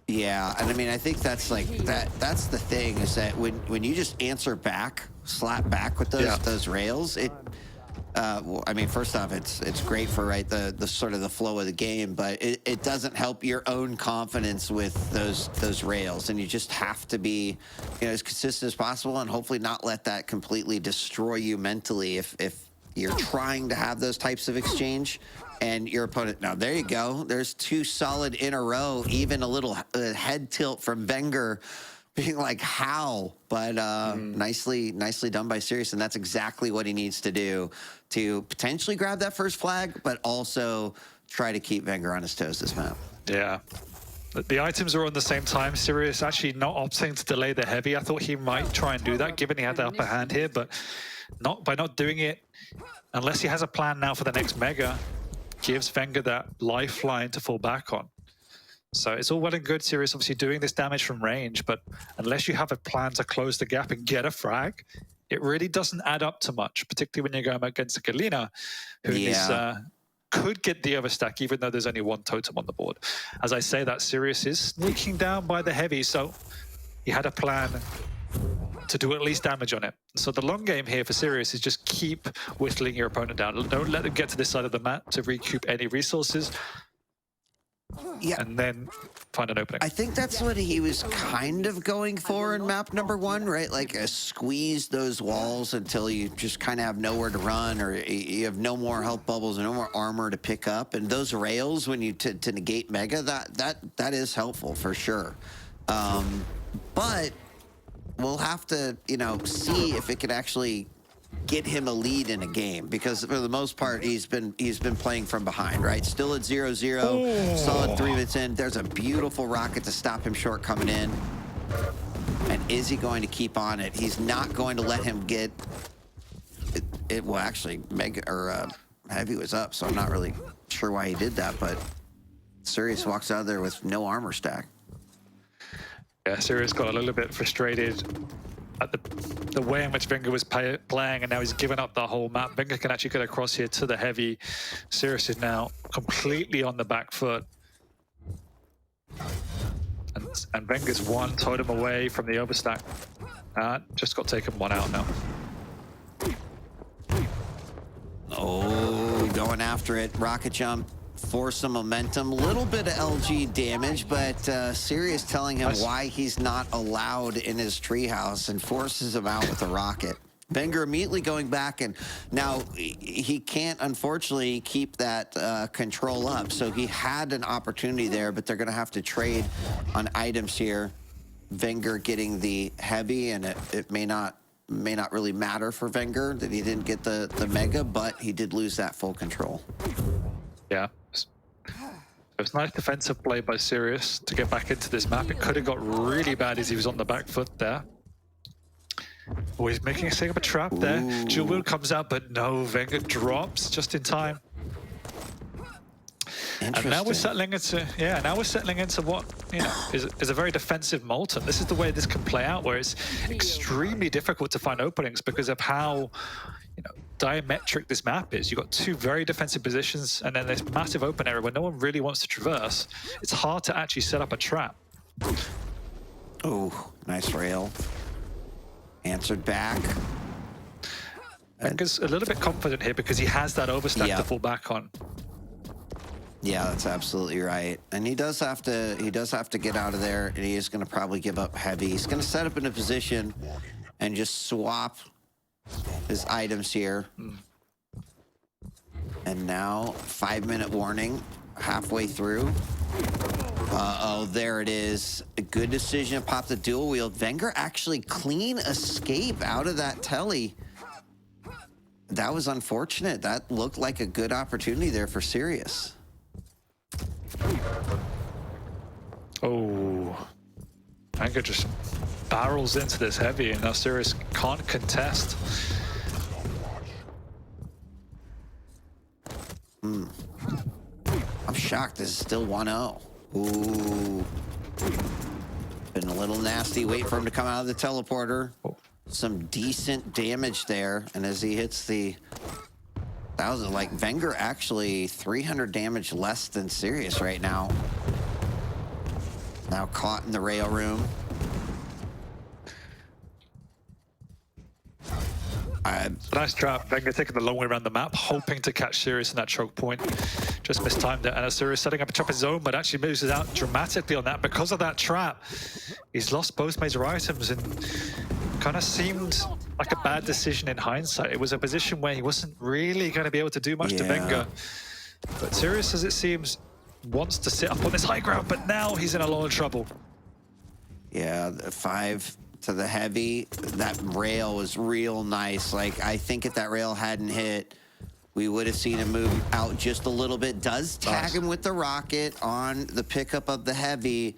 Yeah, and I mean, I think that's like that's the thing, is that when you just answer back, slap back with those rails, it well, I mean, first off, it's great for the sort of the flow of the game, but it doesn't help your own confidence with those rails, and you just have to be as consistent as possible, and hopefully not let that completely destroy you mentally if you're trying to have those types of exchange. And your opponent, now there you go. There's 2 solid in a row, even a little head tilt from Venger being like, how? But nicely done by Sirius, and that's exactly what he needs to do to potentially grab that first flag, but also try to keep Venger on his toes this map. Yeah. The items are on the same time. Sirius actually not opting to delay the heavy. I thought he might try and do that, given he had the upper hand here, but by not doing it, unless he has a plan now for the next Mega, gives Venger that lifeline to fall back on. So it's all well and good, Sirius obviously doing this damage from range, but unless you have a plan to close the gap and get a frag, it really doesn't add up to much, particularly when you're going against a Galena, who could get the overstack, even though there's only 1 totem on the board. As I say that, Sirius is sneaking down by the heavy, so he had a plan to do at least damage on it. So the long game here for Sirius is just keep whittling your opponent down. Don't let them get to this side of the map to recoup any resources. Yeah. And then find an opening. I think that's what he was kind of going for in map number 1, right? Like squeeze those walls until you just kind of have nowhere to run, or you have no more health bubbles and no more armor to pick up. And those rails, when you to negate Mega, that is helpful for sure. But we'll have to, you know, see if it could actually get him a lead in a game, because for the most part he's been playing from behind, right? Still at 0-0, solid 3 minutes in. There's a beautiful rocket to stop him short coming in. And is he going to keep on it? He's not going to let him get it. Well, actually, Mega or Heavy was up, so I'm not really sure why he did that, but Sirius walks out of there with no armor stack. Yeah, Sirius got a little bit frustrated at the way in which Venger was playing, and now he's given up the whole map. Venger can actually get across here to the Heavy. Sirius is now completely on the back foot. And Venger's one totem away from the overstack. Just got taken one out now. Oh, going after it. Rocket jump. Force some momentum, little bit of LG damage, but Sirius telling him why he's not allowed in his treehouse and forces him out with a rocket. Venger immediately going back, and now he can't, unfortunately, keep that control up. So he had an opportunity there, but they're going to have to trade on items here. Venger getting the Heavy, and it may not really matter for Venger that he didn't get the Mega, but he did lose that full control. Yeah. It was nice defensive play by Sirius to get back into this map. It could have got really bad as he was on the back foot there. Oh, he's making a thing of a trap there. Jewel Wheel comes out, but no, Venger drops just in time. And now we're settling into, what, you know, is a very defensive Molten. This is the way this can play out, where it's extremely difficult to find openings because of how, you know, diametric this map is. You've got 2 very defensive positions and then this massive open area where no one really wants to traverse. It's hard to actually set up a trap. Oh, nice rail. Answered back. Venger's a little bit confident here because he has that overstack to fall back on. Yeah, that's absolutely right. And he does have to get out of there, and he is going to probably give up Heavy. He's going to set up in a position and just swap his items here. And now 5-minute warning halfway through. Oh, there it is. A good decision to pop the dual wield. Venger actually clean escape out of that telly. That was unfortunate. That looked like a good opportunity there for Sirius. Oh, Venger just barrels into this Heavy, and now Sirius can't contest. I'm shocked this is still 1-0. Ooh. Been a little nasty. Wait for him to come out of the teleporter. Some decent damage there. And as he hits the 1,000, like Venger actually 300 damage less than Sirius right now. Now caught in the rail room. Nice trap. Venger taking the long way around the map, hoping to catch Sirius in that choke point. Just mistimed it. And Sirius setting up a trap of his own, but actually moves it out dramatically on that. Because of that trap, he's lost both major items and kind of seemed like a bad decision in hindsight. It was a position where he wasn't really going to be able to do much to Venger. But Sirius, as it seems, wants to sit up on this high ground, but now he's in a lot of trouble. Yeah, the 5 to the Heavy. That rail was real nice. Like, I think if that rail hadn't hit, we would have seen him move out just a little bit. Does tag him with the rocket on the pickup of the Heavy,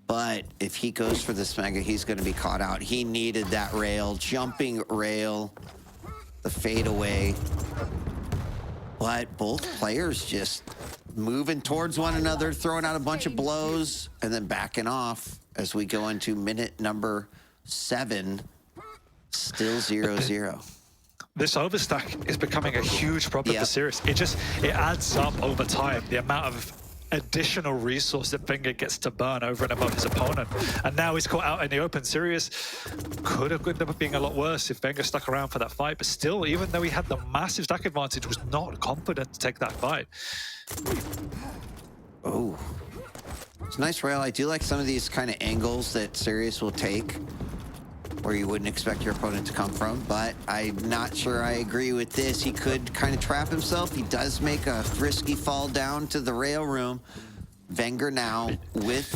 but if he goes for this Mega, he's going to be caught out. He needed that rail, jumping rail, the fadeaway. But both players just moving towards one another, throwing out a bunch of blows, and then backing off as we go into minute number 7, still 0-0. This overstack is becoming a huge problem for Sirius. It adds up over time. The amount of additional resource that Venger gets to burn over and above his opponent. And now he's caught out in the open. Sirius could have ended up being a lot worse if Venger stuck around for that fight, but still, even though he had the massive stack advantage, was not confident to take that fight. Oh. It's a nice rail. I do like some of these kind of angles that Sirius will take where you wouldn't expect your opponent to come from, but I'm not sure I agree with this. He could kind of trap himself. He does make a risky fall down to the rail room. Venger now with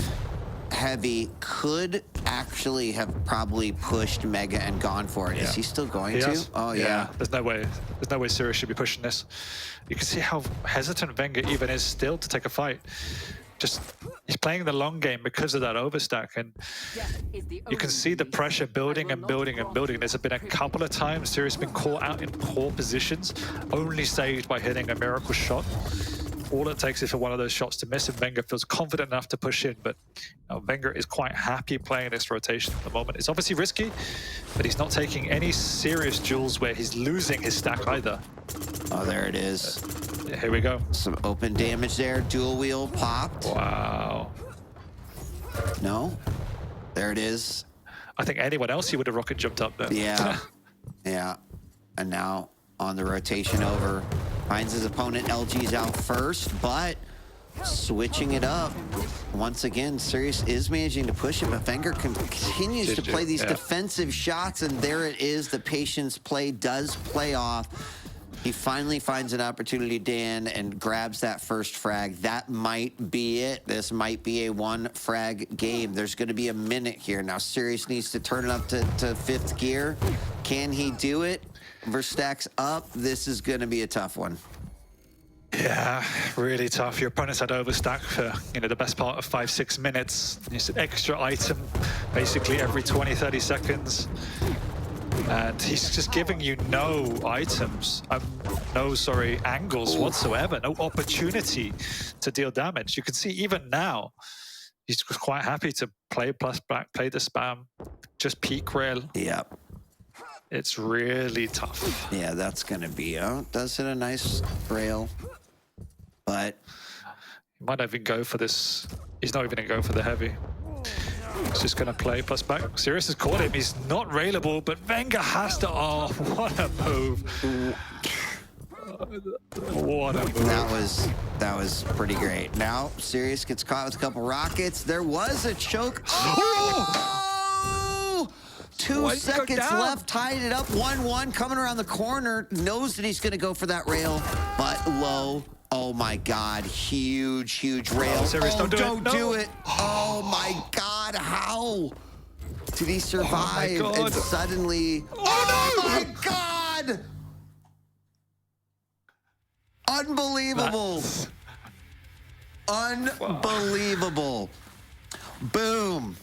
heavy could actually have probably pushed Mega and gone for it. Yeah. Is he still going to? Oh, yeah. There's no way Sirius should be pushing this. You can see how hesitant Venger even is still to take a fight. Just, he's playing the long game because of that overstack, and you can see the pressure building and building and building. There's been a couple of times Sirius has been caught out in poor positions, only saved by hitting a miracle shot. All it takes is for one of those shots to miss, and Venger feels confident enough to push in. But Venger is quite happy playing this rotation at the moment. It's obviously risky, but he's not taking any serious duels where he's losing his stack either. Oh, there it is. Here we go. Some open damage there. Dual wheel popped. Wow. No. There it is. I think anyone else he would have rocket jumped up there. Yeah. Yeah. And now on the rotation over. Finds his opponent. LG's out first, but switching it up. Once again, Sirius is managing to push it, but Venger continues to play these defensive shots, and there it is. The patience play does play off. He finally finds an opportunity, Dan, and grabs that first frag. That might be it. This might be a one frag game. There's going to be a minute here. Now, Sirius needs to turn it up to fifth gear. Can he do it? Verstack's up. This is going to be a tough one. Yeah, really tough. Your opponent's had overstack for, the best part of 5-6 minutes. It's an extra item basically every 20-30 seconds. And he's just giving you no items, angles whatsoever, no opportunity to deal damage. You can see even now, he's quite happy to play plus back, play the spam, just peek rail. Yep. It's really tough. Yeah, that's going to be, does hit a nice rail, but... He might not even go for this. He's not even going to go for the heavy. He's just going to play plus back. Sirius has caught him. He's not railable, but Venger has to... Oh, what a move. What a move. That was pretty great. Now, Sirius gets caught with a couple rockets. There was a choke. Oh! 2 seconds left, tied it up, 1-1, coming around the corner, knows that he's going to go for that rail, but low. Oh my God, huge rail. Oh, Sirius, don't do it. Oh my God, how did he survive? And suddenly, oh my God! Unbelievable. Unbelievable. Boom.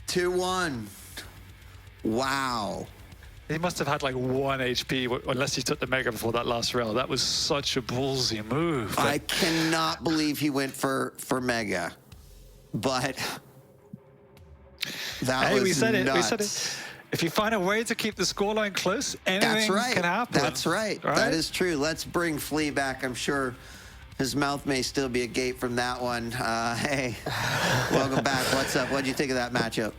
2-1. Wow. He must have had like 1 HP, unless he took the Mega before that last rail. That was such a ballsy move. I cannot believe he went for Mega, but that was we said nuts. We said it. If you find a way to keep the scoreline close, anything can happen. That's right. That is true. Let's bring Flea back. I'm sure his mouth may still be agape from that one. Hey, welcome back. What's up? What did you think of that matchup?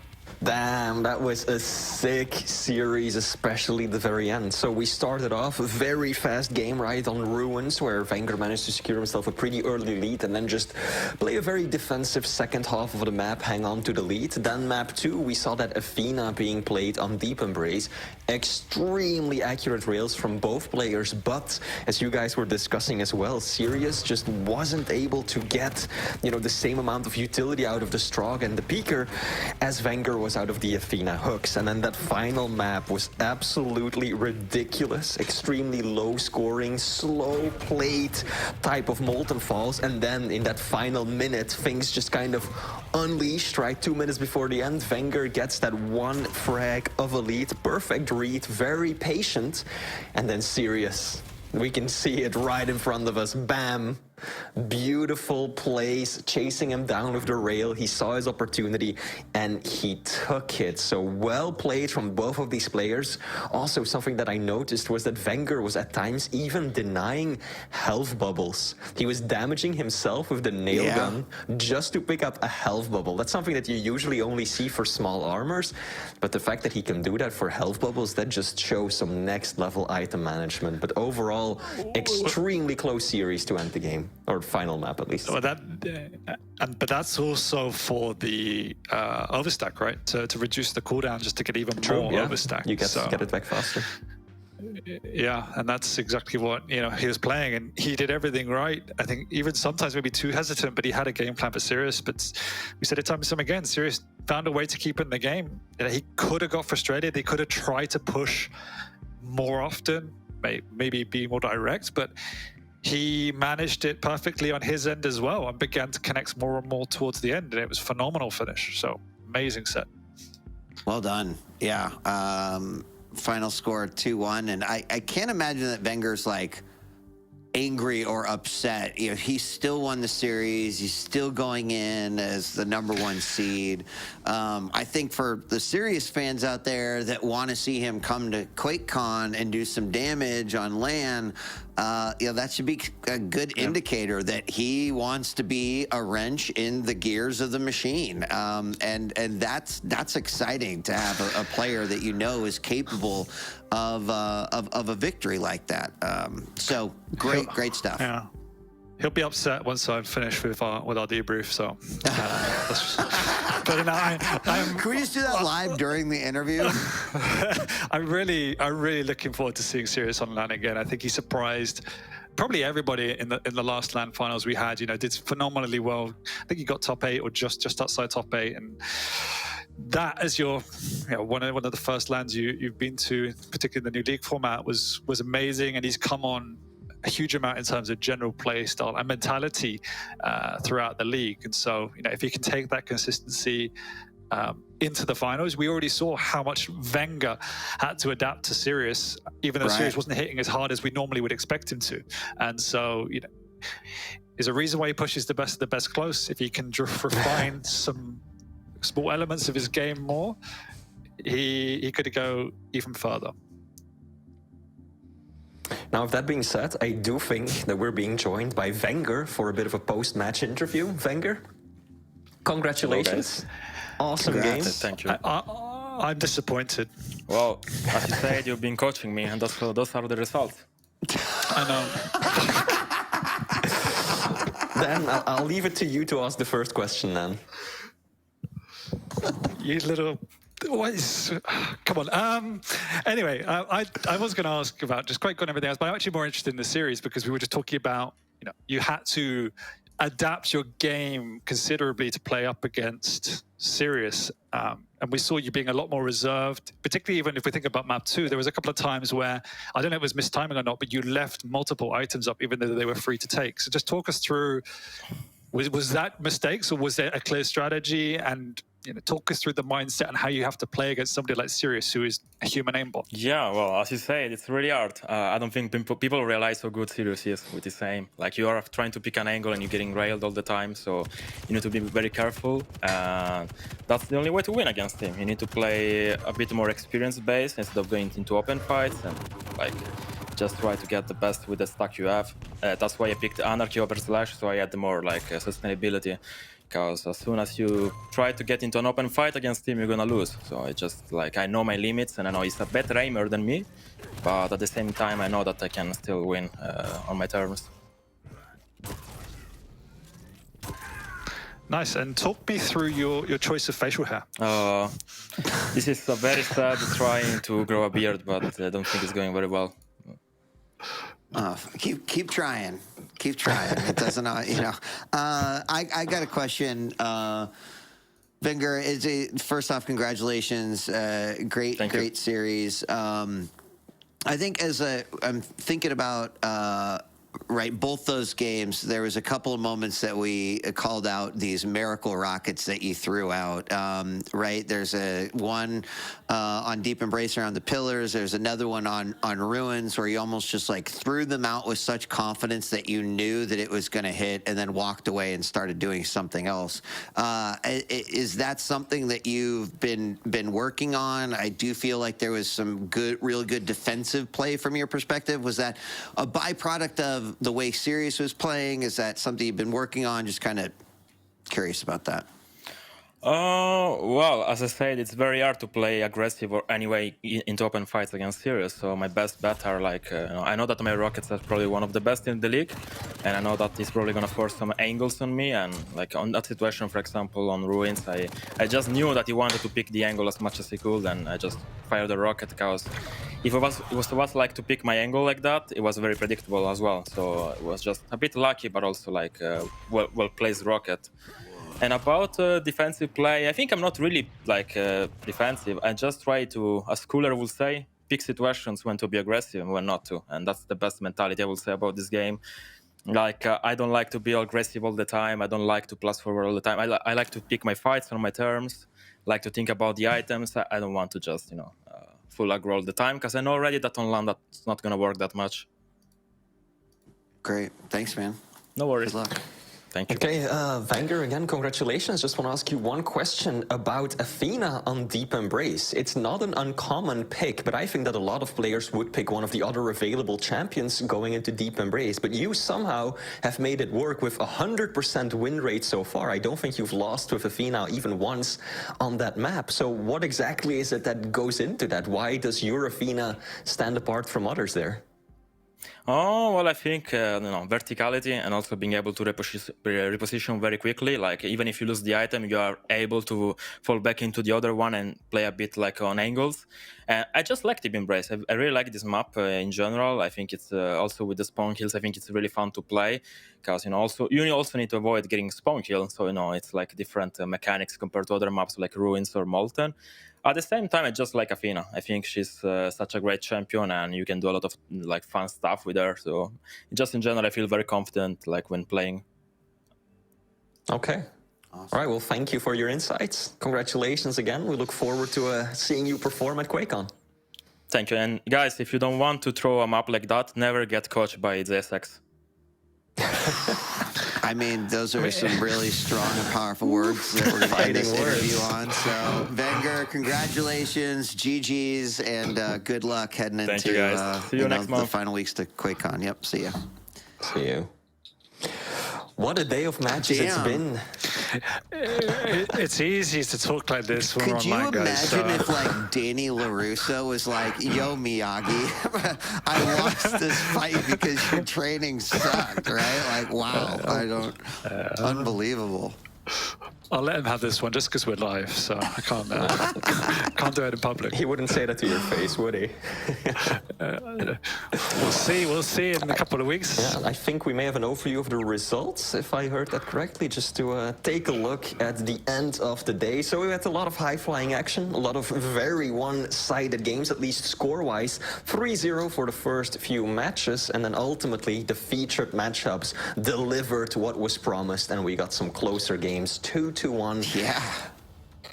Damn, that was a sick series, especially the very end. So we started off a very fast game, right, on Ruins, where Venger managed to secure himself a pretty early lead and then just play a very defensive second half of the map, hang on to the lead. Then map 2, we saw that Athena being played on Deep Embrace. Extremely accurate rails from both players, but as you guys were discussing as well, Sirius just wasn't able to get, the same amount of utility out of the Strog and the Peaker as Venger was out of the Athena hooks. And then that final map was absolutely ridiculous, extremely low scoring, slow played type of Molten Falls. And then in that final minute, things just kind of unleashed, right? 2 minutes before the end, Venger gets that one frag of a lead, perfect read, very patient. And then Sirius, we can see it right in front of us, bam, Beautiful plays, chasing him down with the rail. He saw his opportunity and he took it. So well played from both of these players. Also, something that I noticed was that Venger was at times even denying health bubbles. He was damaging himself with the nail gun just to pick up a health bubble. That's something that you usually only see for small armors, but the fact that he can do that for health bubbles, that just shows some next level item management. But overall, extremely close series to end the game, or final map at least. Well, but that's also for the overstack, right? To reduce the cooldown, just to get even more overstack. You get it back faster. Yeah, and that's exactly what he was playing, and he did everything right. I think even sometimes maybe too hesitant, but he had a game plan for Sirius. But we said it time and time again, Sirius found a way to keep in the game. He could have got frustrated. They could have tried to push more often, maybe be more direct, but he managed it perfectly on his end as well and began to connect more and more towards the end, and it was a phenomenal finish. So amazing set. Well done. Yeah. Final score 2-1, and I can't imagine that Venger's like angry or upset. He still won the series. He's still going in as the #1 seed. I think for the serious fans out there that want to see him come to QuakeCon and do some damage on LAN, that should be a good indicator that he wants to be a wrench in the gears of the machine. And that's exciting to have a player that is capable of a victory like that. So great stuff. Yeah. He'll be upset once I'm finished with our debrief. So, but can we just do that live during the interview? I'm really looking forward to seeing Sirius on LAN again. I think he surprised probably everybody in the last LAN finals we had. Did phenomenally well. I think he got top 8 or just outside top 8, and that as your one of the first LANs you've been to, particularly in the new league format, was amazing, and he's come on a huge amount in terms of general play style and mentality throughout the league. And so, if you can take that consistency into the finals, we already saw how much Venger had to adapt to Sirius, even though Sirius wasn't hitting as hard as we normally would expect him to. And so, there's a reason why he pushes the best of the best close. If he can refine some small elements of his game more, he could go even further. Now, with that being said, I do think that we're being joined by Venger for a bit of a post-match interview. Venger, congratulations. Awesome game. Thank you. I'm disappointed. Well, as you said, you've been coaching me, and those are the results. I know. Then I'll leave it to you to ask the first question then. You little... Come on. Anyway, I was going to ask about just Quake and everything else, but I'm actually more interested in the series because we were just talking about, you had to adapt your game considerably to play up against Sirius. And we saw you being a lot more reserved, particularly even if we think about map 2, there was a couple of times where, I don't know if it was mistiming or not, but you left multiple items up even though they were free to take. So just talk us through, was that mistakes or was there a clear strategy? And talk us through the mindset and how you have to play against somebody like Sirius, who is a human aimbot. Yeah, well, as you said, it's really hard. I don't think people realize how good Sirius is with his aim. Like, you are trying to pick an angle and you're getting railed all the time, so you need to be very careful. That's the only way to win against him. You need to play a bit more experience-based instead of going into open fights and just try to get the best with the stack you have. That's why I picked Anarchy over Slash, so I had more sustainability. Because as soon as you try to get into an open fight against him, you're gonna lose. So I just I know my limits, and I know he's a better aimer than me, but at the same time I know that I can still win on my terms. Nice, and talk me through your choice of facial hair. This is a very sad trying to grow a beard, but I don't think it's going very well. Keep trying. Keep trying. It doesn't, I got a question. Venger, first off, congratulations. Great series. I think I'm thinking about right, both those games, there was a couple of moments that we called out these miracle rockets that you threw out, right? There's one on Deep Embrace around the pillars. There's another one on Ruins where you almost just like threw them out with such confidence that you knew that it was going to hit, and then walked away and started doing something else. Is that something that you've been working on? I do feel like there was some real good defensive play from your perspective. Was that a byproduct of the way Sirius was playing? Is that something you've been working on? Just kind of curious about that. Well, as I said, it's very hard to play aggressive or anyway into open fights against Sirius. So my best bet are like, I know that my Rockets are probably one of the best in the league, and I know that he's probably gonna force some angles on me. And like on that situation, for example, on Ruins, I just knew that he wanted to pick the angle as much as he could, and I just fired the rocket because if it was like to pick my angle like that, it was very predictable as well. So it was just a bit lucky, but also like well placed rocket. And about defensive play, I think I'm not really like defensive. I just try to, as Cooler would say, pick situations when to be aggressive and when not to. And that's the best mentality I will say about this game. Like, I don't like to be aggressive all the time. I don't like to plus forward all the time. I like to pick my fights on my terms, like to think about the items. I don't want to just, full aggro all the time, because I know already that on land that's not going to work that much. Great. Thanks, man. No worries. Good luck. Thank you. Okay, Venger, again, congratulations. Just want to ask you one question about Athena on Deep Embrace. It's not an uncommon pick, but I think that a lot of players would pick one of the other available champions going into Deep Embrace. But you somehow have made it work with 100% win rate so far. I don't think you've lost with Athena even once on that map. So what exactly is it that goes into that? Why does your Athena stand apart from others there? Oh, well, I think, verticality and also being able to reposition very quickly. Like, even if you lose the item, you are able to fall back into the other one and play a bit like on angles. I just like Deep Embrace. I really like this map in general. I think it's also with the spawn kills, I think it's really fun to play. Because, you also need to avoid getting spawn kills. So, it's like different mechanics compared to other maps like Ruins or Molten. At the same time, I just like Athena. I think she's such a great champion, and you can do a lot of like fun stuff with her. So just in general, I feel very confident like when playing. Okay. Awesome. All right. Well, thank you for your insights. Congratulations again. We look forward to seeing you perform at QuakeCon. Thank you. And guys, if you don't want to throw a map like that, never get coached by ZSX. I mean, those are some really strong and powerful words that we're going to end this interview on. So, Venger, congratulations, GG's, and good luck heading into See you next month. The final weeks to QuakeCon. Yep, see ya. See you. What a day of matches it's been. It's easy to talk like this when we're online, guys. Could you imagine if, like, Danny LaRusso was like, yo, Miyagi, I lost this fight because your training sucked, right? Like, wow, unbelievable. I'll let him have this one just because we're live, so I can't do it in public. He wouldn't say that to your face, would he? We'll see in a couple of weeks. Yeah, I think we may have an overview of the results, if I heard that correctly, just to take a look at the end of the day. So we had a lot of high-flying action, a lot of very one-sided games, at least score-wise. 3-0 for the first few matches, and then ultimately the featured matchups delivered what was promised, and we got some closer games. 2-1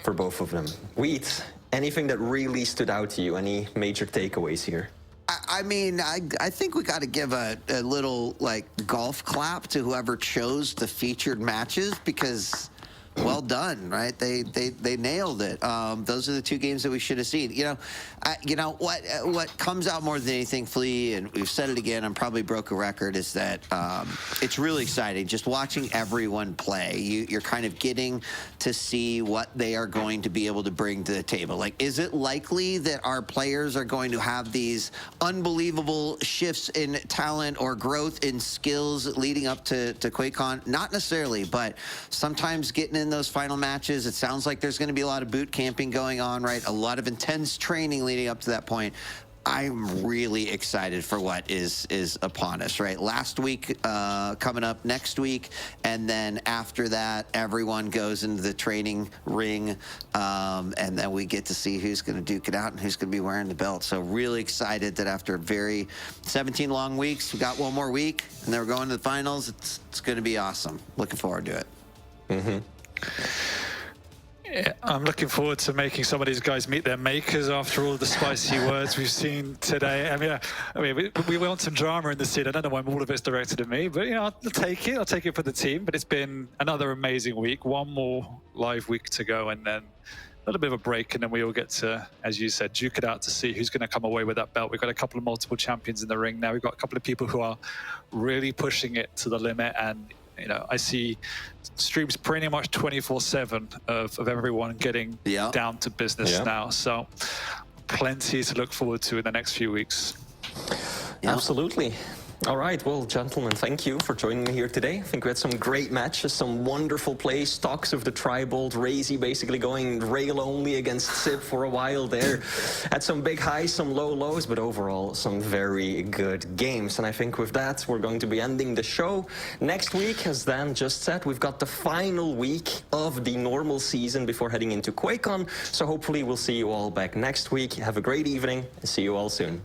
for both of them. Wheat, anything that really stood out to you? Any major takeaways here? I mean, I think we got to give a little, like, golf clap to whoever chose the featured matches, because well done, right? They nailed it. Those are the two games that we should have seen. What comes out more than anything, Flea, and we've said it again, I'm probably broke a record, is that it's really exciting just watching everyone play. You're kind of getting to see what they are going to be able to bring to the table. Like, is it likely that our players are going to have these unbelievable shifts in talent or growth in skills leading up to QuakeCon? Not necessarily, but sometimes getting in those final matches, it sounds like there's going to be a lot of boot camping going on, right? A lot of intense training leading up to that point. I'm really excited for what is upon us, right? Last week, coming up next week, and then after that, everyone goes into the training ring, and then we get to see who's going to duke it out and who's going to be wearing the belt. So really excited that after 17 long weeks, we got one more week, and then we're going to the finals. It's going to be awesome. Looking forward to it. Mm-hmm. Yeah, I'm looking forward to making some of these guys meet their makers after all the spicy words we've seen today. I mean, we want some drama in the scene. I don't know why all of it's directed at me, but I'll take it. I'll take it for the team. But it's been another amazing week. One more live week to go, and then a little bit of a break, and then we all get to, as you said, duke it out to see who's going to come away with that belt. We've got a couple of multiple champions in the ring now. We've got a couple of people who are really pushing it to the limit, and I see streams pretty much 24/7 of everyone getting down to business now. So plenty to look forward to in the next few weeks. Absolutely. All right, well, gentlemen, thank you for joining me here today. I think we had some great matches, some wonderful plays, talks of the Tribald, Razy basically going rail only against Sib for a while there. Had some big highs, some low lows, but overall some very good games. And I think with that, we're going to be ending the show. Next week, as Dan just said, we've got the final week of the normal season before heading into QuakeCon. So hopefully we'll see you all back next week. Have a great evening and see you all soon.